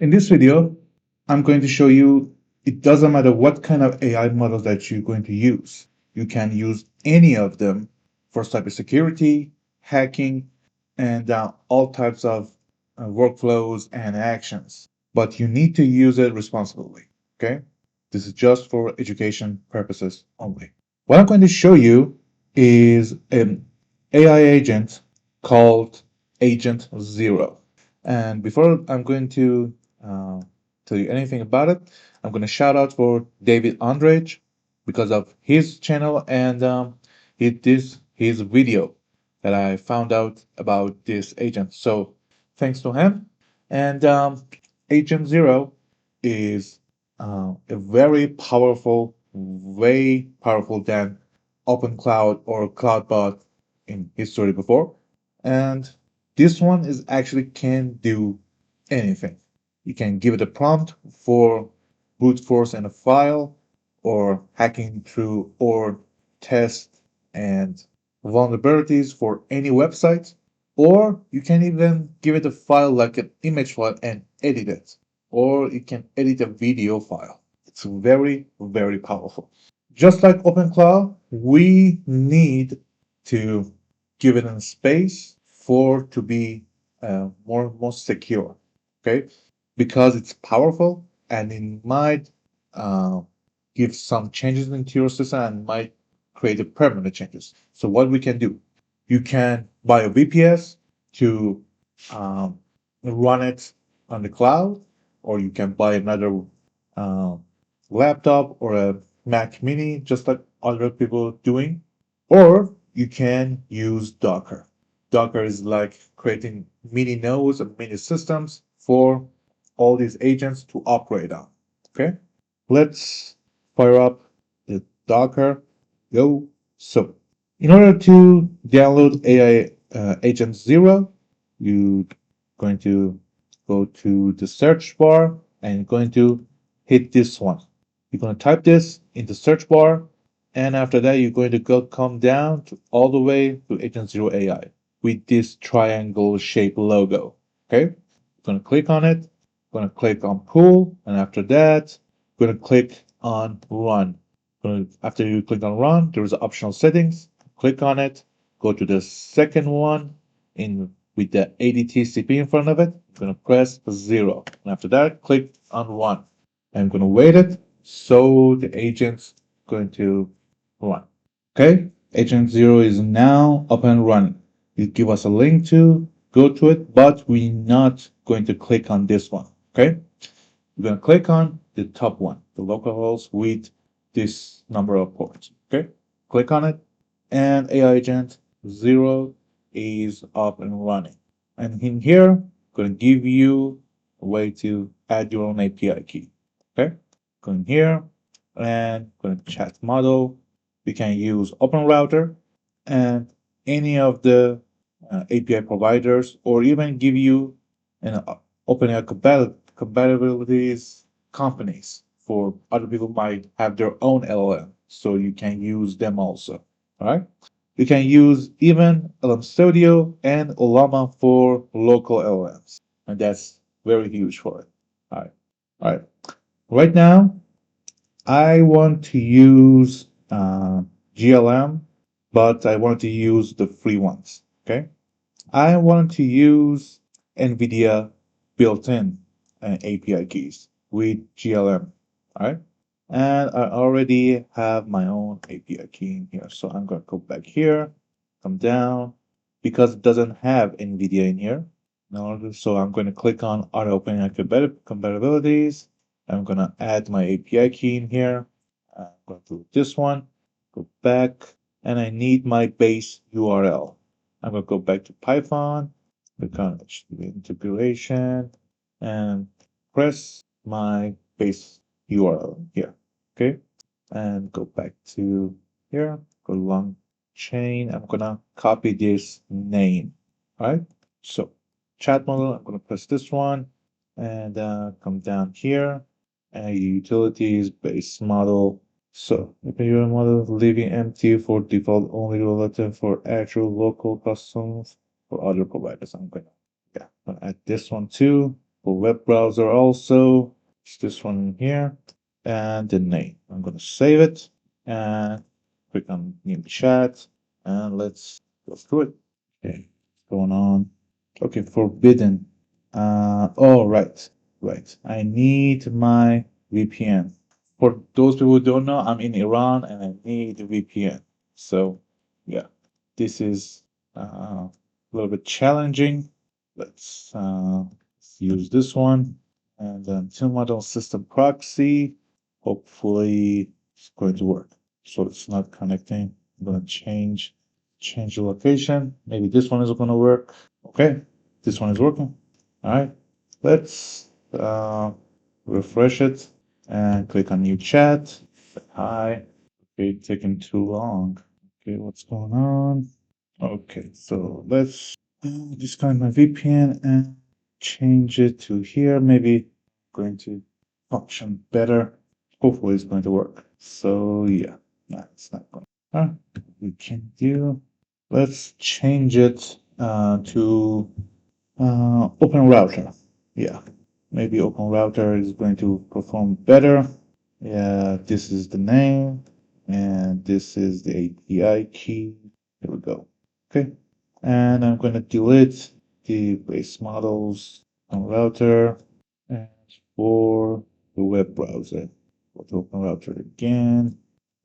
In this video, I'm going to show you it doesn't matter what kind of AI model that you're going to use. You can use any of them for cybersecurity, hacking, and all types of workflows and actions. But you need to use it responsibly. Okay? This is just for education purposes only. What I'm going to show you is an AI agent called Agent Zero. And before I'm going to uh, tell you anything about it, I'm going to shout out for David Andrej because of his channel and his video that I found out about this agent. So thanks to him. And Agent Zero is a very powerful, way powerful than OpenCloud or CloudBot in history before. And this one is actually can do anything. You can give it a prompt for brute force in a file or hacking through or test and vulnerabilities for any website, or you can even give it a file like an image file and edit it, or you can edit a video file. It's very, very powerful. Just like OpenCloud, we need to give it a space for to be more secure. Okay, because it's powerful and it might uh, give some changes into your system and might create a permanent changes. So what we can do, you can buy a VPS to um, run it on the cloud, or you can buy another uh, laptop or a Mac Mini, just like other people doing, or you can use Docker. Docker is like creating mini nodes and mini systems for all these agents to operate on. Okay, let's fire up the Docker. Go. So, in order to download AI Agent Zero, you're going to go to the search bar and going to hit this one. You're going to type this in the search bar, and after that, you're going to come down to all the way to Agent Zero AI with this triangle shaped logo. Okay, you're going to click on it. Going to click on Pool, and after that, going to click on Run. After you click on Run, there is optional settings. Click on it. Go to the second one in with the ADTCP in front of it. I'm going to press 0. And after that, click on Run. I'm going to wait it so the agent's going to run. Okay, Agent Zero is now up and running. It give us a link to go to it, but we're not going to click on this one. Okay, we're going to click on the top one, the localhost with this number of ports. Okay, click on it, and AI Agent Zero is up and running. And in here, I'm going to give you a way to add your own API key. Okay, go in here and go to chat model. We can use OpenRouter and any of the API providers, or even give you an OpenAI compatibilities companies for other people might have their own LLM, so you can use them also. All right. You can use even LM Studio and Olama for local LLMs, and that's very huge for it. All right. All right. Right now, I want to use GLM, but I want to use the free ones. Okay. I want to use NVIDIA built-in API keys with GLM. All right. And I already have my own API key in here. So I'm going to go back here, come down, because it doesn't have NVIDIA in here. So I'm going to click on Auto Open Compatibilities. I'm going to add my API key in here. I'm going to do this one, go back, and I need my base URL. I'm going to go back to Python, click on HTTP integration, and press my base URL here. Okay, and go back to here, go long chain. I'm going to copy this name. All right, so chat model, I'm going to press this one and come down here. And utilities base model. So your model leaving empty for default, only relative for actual local customs for other providers. I'm gonna add this one too. For web browser also, it's this one here, and the name. I'm gonna save it and click on new chat, and let's go through it. Okay, what's going on? Okay, forbidden. Oh, right. I need my VPN. For those people who don't know, I'm in Iran and I need a VPN. So, yeah, this is a little bit challenging. Let's use this one. And then two model system proxy. Hopefully it's going to work. So it's not connecting. I'm gonna change the location. Maybe this one is gonna work. Okay, this one is working. All right, let's refresh it and click on new chat. Hi. Okay, taking too long. Okay, what's going on? Okay, so let's discard my VPN and change it to here. Maybe going to function better. Hopefully it's going to work. So yeah, no, it's not going. We can do. Let's change it to OpenRouter. Yeah, maybe OpenRouter is going to perform better. Yeah, this is the name, and this is the API key. Here we go. Okay, and I'm going to delete the base models on router and for the web browser. Go to OpenRouter again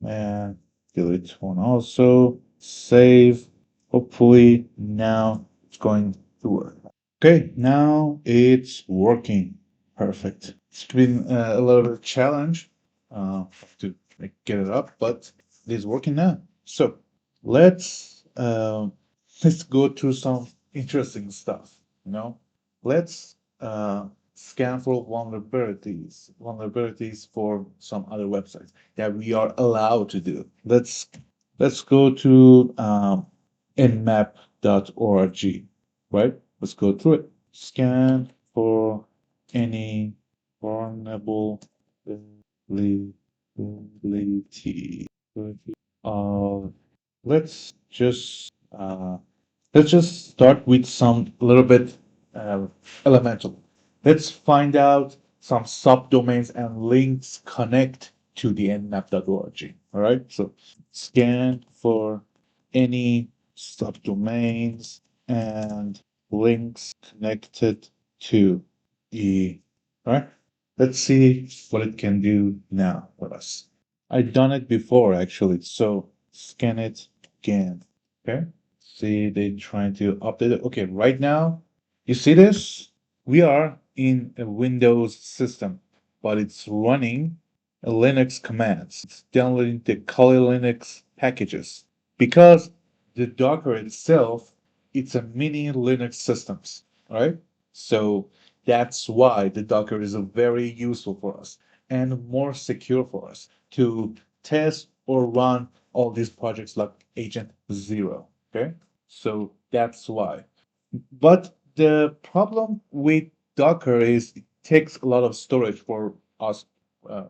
and delete one also. Save. Hopefully now it's going to work. Okay, now it's working. Perfect. It's been a little bit of a challenge to get it up, but it is working now. So let's go through some interesting stuff. You know, let's scan for vulnerabilities for some other websites that we are allowed to do. Let's go to nmap.org, right? Let's go through it. Scan for any vulnerability. Uh, let's just let's just start with some little bit uh, elemental. Let's find out some subdomains and links connect to the nmap.org. All right, so scan for any subdomains and links connected to the. All right, let's see what it can do now for us. I've done it before actually, so scan it again. Okay. See, they trying to update it. Okay, right now, you see this? We are in a Windows system, but it's running a Linux commands. It's downloading the Kali Linux packages because the Docker itself, it's a mini Linux systems, right? So that's why the Docker is a very useful for us and more secure for us to test or run all these projects like Agent Zero. Okay, so that's why. But the problem with Docker is it takes a lot of storage for us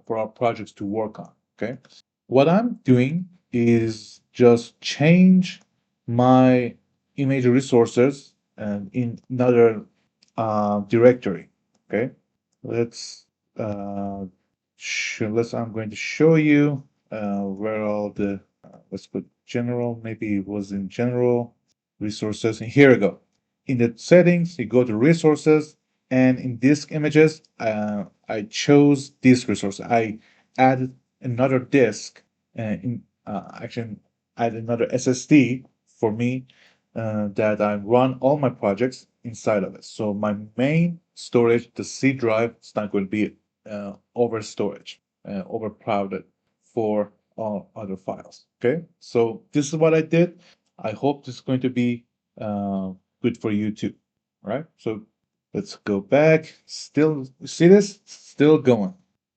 for our projects to work on. Okay, what I'm doing is just change my image resources in another directory. Okay, let's I'm going to show you where all the let's put general. Maybe it was in general resources. And here we go. In the settings, you go to resources, and in disk images, I chose this resource. I added another disk, actually add another SSD for me that I run all my projects inside of it. So my main storage, the C drive, it's not going to be over storage, overcrowded for all other files. Okay, so this is what I did. I hope this is going to be good for you too. All right, so let's go back. Still, see this? Still going.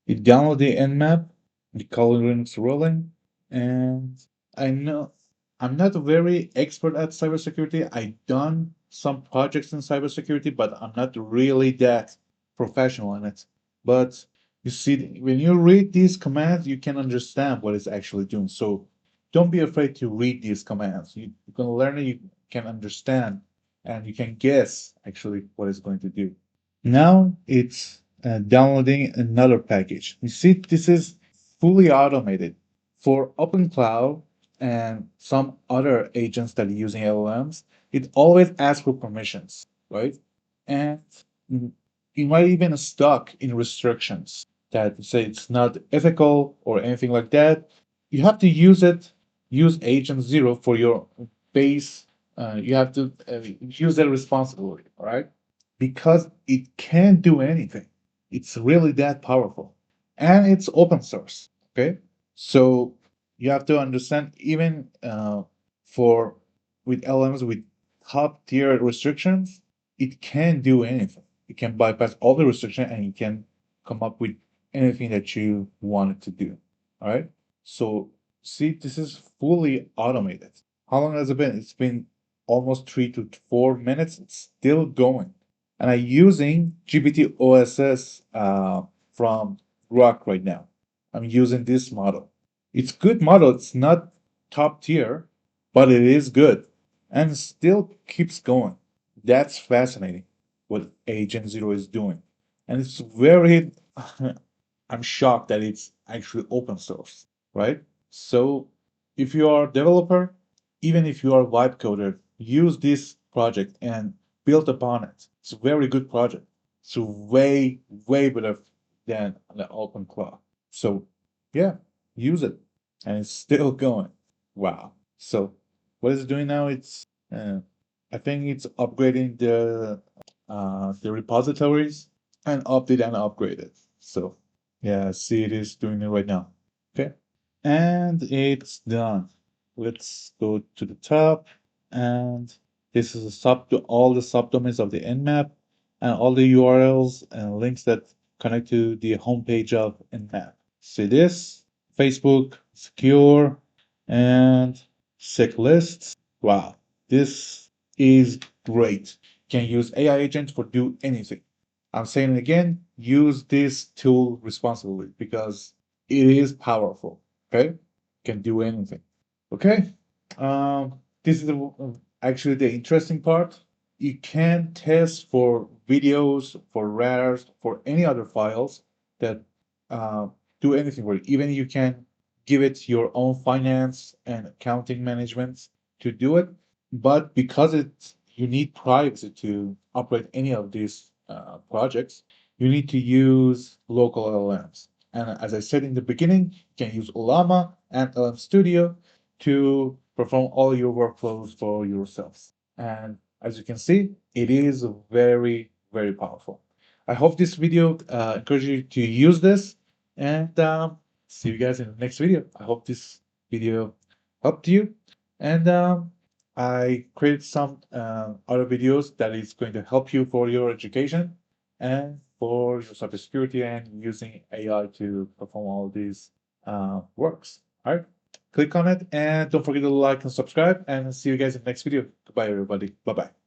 You download the Nmap, the color Linux rolling, and I know I'm not very expert at cybersecurity. I done some projects in cybersecurity, but I'm not really that professional in it. But you see, when you read these commands, you can understand what it's actually doing. So don't be afraid to read these commands. You can learn it, you can understand, and you can guess actually what it's going to do. Now it's downloading another package. You see, this is fully automated. For OpenCloud and some other agents that are using LLMs, it always asks for permissions, right? And mm, it might even stuck in restrictions that say it's not ethical or anything like that. You have to use agent zero for your base. You have to use that responsibly, all right? Because it can do anything. It's really that powerful. And it's open source. Okay. So you have to understand, even for with LMs with top tier restrictions, it can do anything. It can bypass all the restriction and it can come up with anything that you want it to do. All right. So see, this is fully automated. How long has it been? It's been almost 3 to 4 minutes. It's still going. And I'm using GPT OSS from Rock right now. I'm using this model. It's good model. It's not top tier, but it is good and still keeps going. That's fascinating what Agent Zero is doing. And it's very, I'm shocked that it's actually open source, right? So if you are a developer, even if you are a vibe coder, use this project and build upon it. It's a very good project. It's way, way better than the open cloud. So yeah, use it. And it's still going. Wow. So what it's doing now, it's I think it's upgrading the repositories and update and upgrade it. So yeah, see it is doing it right now. Okay. And it's done. Let's go to the top, and this is a sub to all the subdomains of the Nmap and all the URLs and links that connect to the homepage of Nmap. See this? Facebook, secure, and sick lists. Wow, this is great. Can use AI agents for do anything. I'm saying it again, use this tool responsibly because it is powerful. Okay, can do anything. Okay, this is actually the interesting part. You can test for videos, for RARs, for any other files that uh, do anything for it. Even you can give it your own finance and accounting management to do it. But because it's you need privacy to operate any of these projects, you need to use local LLMs. And as I said in the beginning, you can use Olama and LM Studio to perform all your workflows for yourselves. And as you can see, it is very, very powerful. I hope this video encourages you to use this, and see you guys in the next video. I hope this video helped you, and I created some other videos that is going to help you for your education and for your cybersecurity and using AI to perform all these works. All right, click on it and don't forget to like and subscribe, and see you guys in the next video. Goodbye, everybody. Bye bye.